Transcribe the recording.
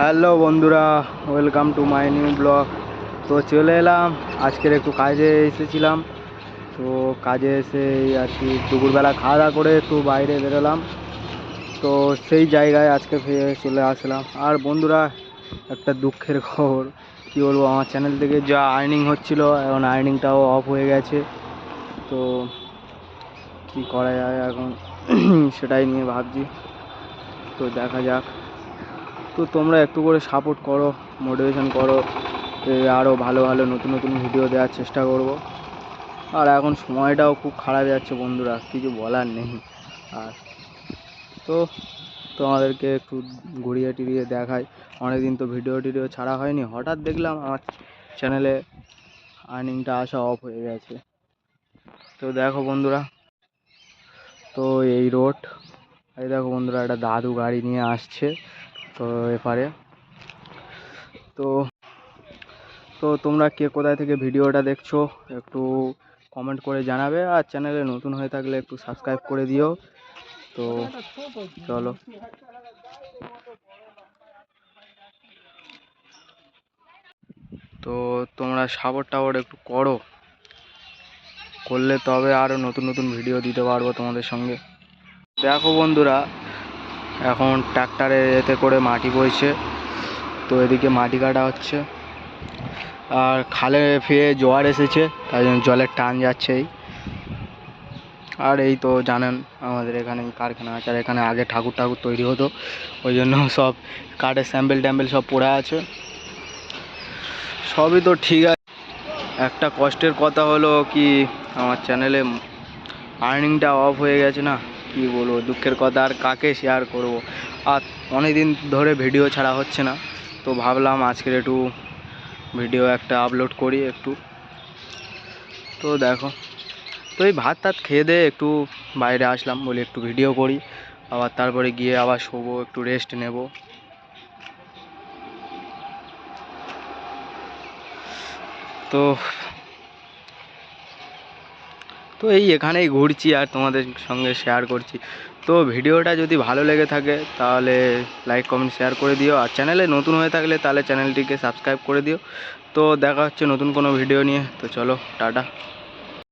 Hello বন্ধুরা, welcome to my new blog. তো চলে এলাম, আজকের একটু কাজে এসেছিলাম। তো কাজে এসে আর কি দুপুরবেলা খাওয়া দাওয়া করে একটু বাইরে বেরোলাম। তো সেই জায়গায় আজকে ফিরে চলে আসলাম। আর বন্ধুরা, একটা দুঃখের খবর, কী বলবো, আমার চ্যানেল থেকে যা আর্নিং হচ্ছিলো এখন আর্নিংটাও অফ হয়ে গেছে। তো কী করা যায় এখন সেটাই নিয়ে ভাবছি। তো দেখা যাক। তো তোমরা একটু করে সাপোর্ট করো, মোটিভেশন করো, আরও ভালো ভালো নতুন নতুন ভিডিও দেওয়ার চেষ্টা করব। আর এখন সময়টাও খুব খারাপ যাচ্ছে বন্ধুরা, কিছু বলার নেই। আর তো তোমাদেরকে একটু ঘুরিয়ে টিরিয়ে দেখাই। অনেকদিন তো ভিডিও ছাড়া হয়নি, হঠাৎ দেখলাম আমার চ্যানেলে আর্নিংটা আসা অফ হয়ে গেছে। তো দেখো বন্ধুরা, তো এই রোড, এই দেখো বন্ধুরা, একটা দাদু গাড়ি নিয়ে আসছে তো এপারে। তো তো তোমরা কে কোথায় থেকে ভিডিওটা দেখছো একটু কমেন্ট করে জানাবে, আর চ্যানেলে নতুন হয়ে থাকলে একটু সাবস্ক্রাইব করে দিও। তো চলো। তো তোমরা সাপোর্ট একটু করো, করলে তবে আরও নতুন নতুন ভিডিও দিতে পারবো তোমাদের সঙ্গে। দেখো বন্ধুরা, এখন ট্রাক্টরে এতে করে মাটি বইছে, তো এদিকে মাটি কাটা হচ্ছে। আর খালে ফিরে জোয়ার এসেছে, তাই জন্য জলের টান যাচ্ছেই। আর এই তো জানেন আমাদের এখানে কারখানা আছে, আর এখানে আগে ঠাকুর তৈরি হতো, ওই জন্য সব কাঠের স্যাম্পেল সব পড়ে আছে। সবই তো ঠিক আছে, একটা কষ্টের কথা হলো কি, আমার চ্যানেলে আর্নিংটা অফ হয়ে গেছে না, কি বলবো, দুঃখের কথা। আর কাকে শেয়ার করব। আর অনেক দিন ধরে ভিডিও ছাড়া হচ্ছে না, তো ভাবলাম আজকের একটু ভিডিও একটা আপলোড করি একটু। তো দেখো, তো এই ভাত টাত খেয়ে দিয়ে একটু বাইরে আসলাম, বলি একটু ভিডিও করি, আবার তারপরে গিয়ে আবার শোবো, একটু রেস্ট নেব। তো তো এই এখানেই ঘুরছি আর তোমাদের সঙ্গে শেয়ার করছি। তো ভিডিওটা যদি ভালো লেগে থাকে তাহলে লাইক কমেন্ট শেয়ার করে দিও, আর চ্যানেলে নতুন হয়ে থাকলে তাহলে চ্যানেলটিকে সাবস্ক্রাইব করে দিও। তো দেখা হচ্ছে নতুন কোনো ভিডিও নিয়ে। তো চলো, টাটা।